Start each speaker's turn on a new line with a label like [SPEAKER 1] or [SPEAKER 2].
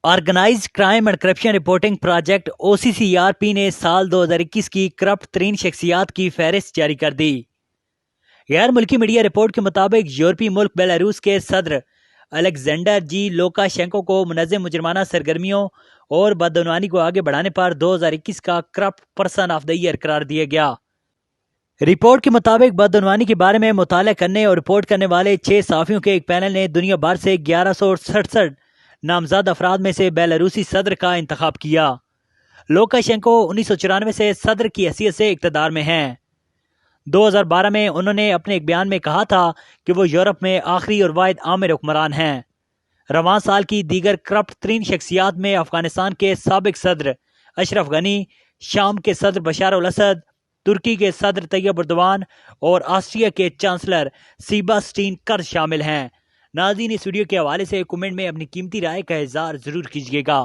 [SPEAKER 1] Organized crime and corruption reporting project OCCRP نے سال 2021 کی کرپٹ ترین شخصیات کی فہرست جاری کر دی۔ غیر ملکی میڈیا رپورٹ کے مطابق یورپی ملک بیلاروس کے صدر الیگزینڈر جی لوکاشینکو کو منظم مجرمانہ سرگرمیوں اور بدعنوانی کو آگے بڑھانے پر 2021 کا corrupt person of the year قرار دیا گیا۔ رپورٹ کے مطابق بدعنوانی کے بارے میں مطالعہ کرنے اور رپورٹ کرنے والے 6 صحافیوں کے ایک پینل نے دنیا بھر سے 1167 نامزد افراد میں سے بیلاروسی صدر کا انتخاب کیا۔ لوکاشینکو 1994 سے صدر کی حیثیت سے اقتدار میں ہیں۔ 2012 میں انہوں نے اپنے ایک بیان میں کہا تھا کہ وہ یورپ میں آخری اور واحد آمر حکمران ہیں۔ رواں سال کی دیگر کرپٹ ترین شخصیات میں افغانستان کے سابق صدر اشرف غنی، شام کے صدر بشار الاسد، ترکی کے صدر طیب اردوان اور آسٹریا کے چانسلر سیباسٹین کرز شامل ہیں۔ ناظرین، اس ویڈیو کے حوالے سے کمنٹ میں اپنی قیمتی رائے کا اظہار ضرور کیجیے گا۔